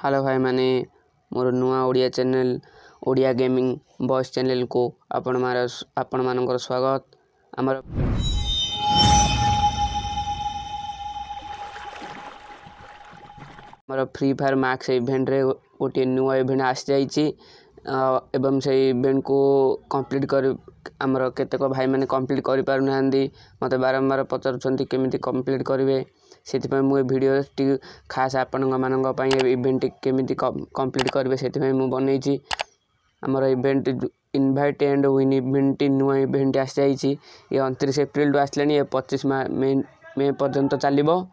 Hello भाई माने मोर नुआ Odia channel Odia gaming boys channel को आपण मानकर स्वागत। आमर फ्री फायर मैक्स इवेंट रे गोटे नुआ इवेंट आसी जाइए एवं से इवेंट को कंप्लीट कर आमर केतेक भाई माने कंप्लीट कर पार ना मते बारंबार पचारुछंती केमिति कंप्लीट करेंगे से वीडियो खास आपण इवेंट केमिति कंप्लीट करेंगे से बनई आमर event invite and win event नुआ इवेंट आसी जाइए ये 29 एप्रिल आसला ये 25 मे पर्यंत चलो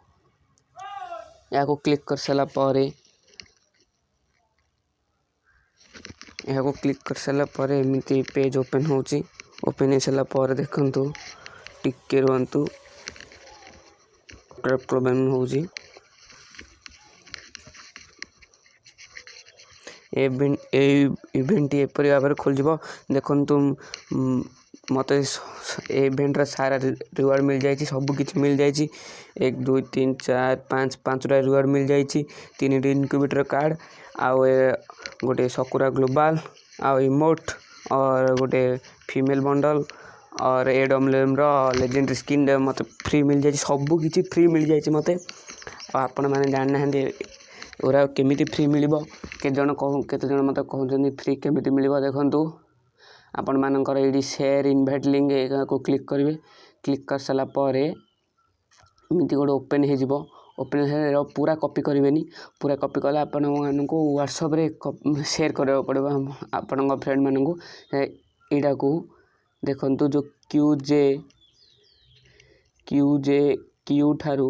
या क्लिक कर सारा क्लिक कर सारा एमती पेज ओपन होची ओपन हो सारा देखु टिके रुहतु प्रोब्लेम होची इवेंट एपरी भाव खोल देखु मत इवेंट सारा रिवार्ड मिल जाए सब किसी मिल जाए 1 2 3 4 5 5टा रिवार्ड मिल जाए 3 इनक्यूबेटर कार्ड आउ गोटे सकुरा ग्लोबाल आउ इमोट और गोटे फीमेल बंडल और एडमलेम लेजेंडरी स्किन मत फ्री मिल जाए सब किसी फ्री मिल जाए मत आपण मैंने जानना ओरा केमिति फ्री मिल केते जन मत कहते फ्री केमिति मिल देखु आपण मानकर ये शेयर इनभाइट लिंक को क्लिक करेंगे क्लिक कर सारा एमती गोटे ओपन हो ओपन पूरा कॉपी करेंगे पूरा कॉपी कले आपण मानक व्हाट्सएप रे शेयर करा पड़ो आपण फ्रेंड मानक यहाँ को देखु जो क्यू ठारू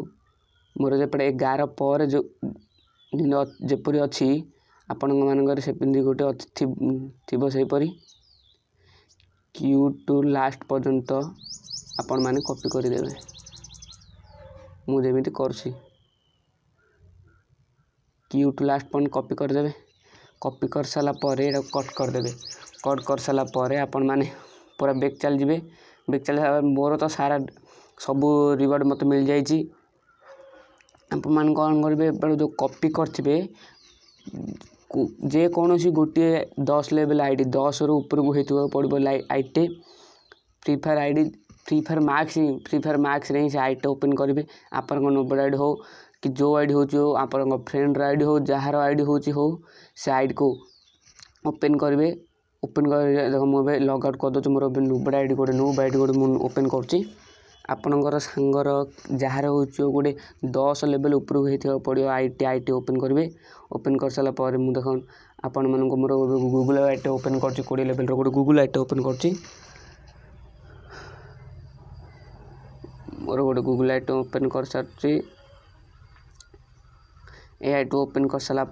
मोर जपटे 11 पर जो दिन जपरी अच्छी आपण मानकर से गोटे थी सेपरी क्यू टू लास्ट पर्यंत आपण माने कॉपी करदेवे मुझे करसी क्यू टू लास्ट पॉइंट कॉपी करदेवे कॉपी कर सारा कट करदेवे कट कर सारा आपण माने पूरा बैक चल जाए बैक चल मोर तो सारा सब रिवार्ड मत मिल जाए आपण मान कौन करेंगे जो कॉपी करते जे कौन सी गोटे 10 लेवल आईडी 10 रु ऊपर को हेतु पड़ो आईटे फ्री फायर मैक्स रे से आईटे ओपन करेंगे आप नोबल आईडी हो कि जो आईडी हो आप फ्रेंड आईडी हो जार आईडी हो से आईडी को ओपन करेंगे ओपन कर देखो मुझे लग आउट करदे मोर नोबल आईडी गोटे मुझे ओपन कर आपणकर सांगर जार हो गोटे 10 लेवल ऊपर हो पड़ो आईटी ओपन करेंगे ओपन कर सारा मुझे देख आपण मानक मोर गूगल आईटी ओपन कर 20 लेवल गोटे गूगल आईटी ओपन कर मोर गोटे गूगल आईटी ओपन कर सारी आईटी ओपन कर सारा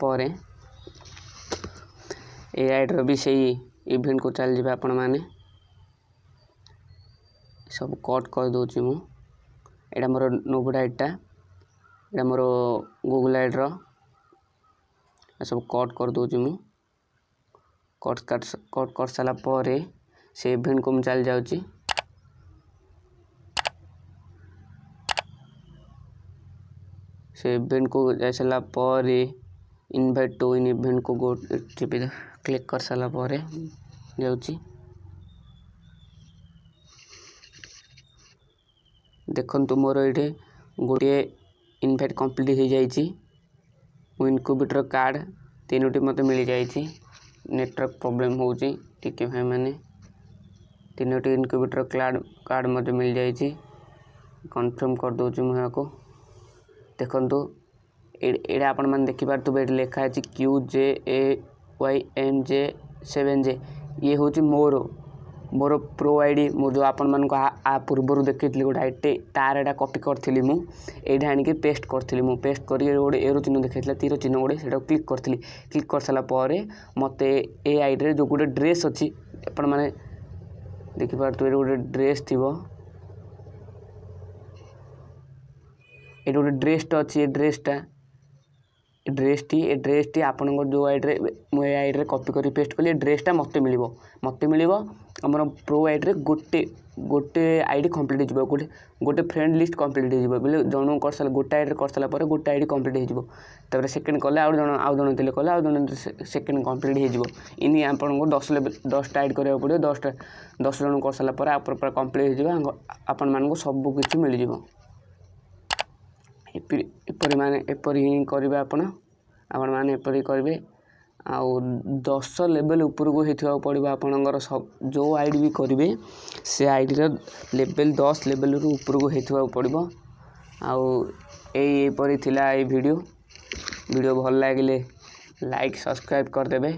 आईडी भी सही इवेंट को चल जाए आपण मैंने सब कट कर दूची मु एटा मोर नोबल आईडीटा एटा मोर गूगल आईडी सब कट कर दूची मु कट कर सारा से इवेंट को चल जाऊँगी से इवेंट को जा सारा इनवाइट टू इन इवेंट को गो क्लिक कर सारा जाऊँगी देखु मोर ये गोटे इनभाइट कंप्लीट हो जाइए इनक्यूबेटर कार्ड 3टी मत मिल जाइए नेटवर्क प्रॉब्लम होची टिके भाई माने 3टी इनक्यूबेटर कार्ड मत मिल जाइए कन्फर्म कर दूची मुझे को देखु ये आपण मैंने देखिपे लिखा है QJAYNJ7J ये हूँ मोर प्रो आईडी मोर जो आपण मान आ पूर्वर देखी गोटे आईडी तार एटा कॉपी करी मुझे आनिक पेस्ट करी पेस्ट कर गोटे एरो चिन्ह देखा तीर चिन्ह गोटे से क्लिक करी क्लिक कर सारा मत ए आईडी जो गोटे ड्रेस अच्छी आपण मैंने देखिपे गोटे ड्रेस थी ये गोटे ड्रेसटा अच्छी ड्रेसटी आपण जो आईडी मुझे आईडी कॉपी कर पेस्ट कली ड्रेसटा मत मिल आमर प्रो आईडी गोटे गोटे आईडी कंप्लीट हो गोटे फ्रेंड लिस्ट कंप्लीट हो बोले जन कर सारा गोटे आईडी कर सारा गोटे आईडी कंप्लीट हो सेकेंड कले आउ जन थे कले आउ जन सेकेंड कंप्लीट हो इन आपको 10 आईडी करा पड़ो 10 जन कर सारा कंप्लीट हो आपण मानक सब किसी मिल जाव एपरी ही करेंगे आपण मैंने एपरी करेंगे आउ 10 लेवल उपरक होता पड़ो आपणकर सब जो आईडी भी करेंगे से आईडी लेवल 10 लेवल उपरक होता पड़ो आउ यहीपरी थिला वीडियो भल लगे लाइक सब्सक्राइब करदे।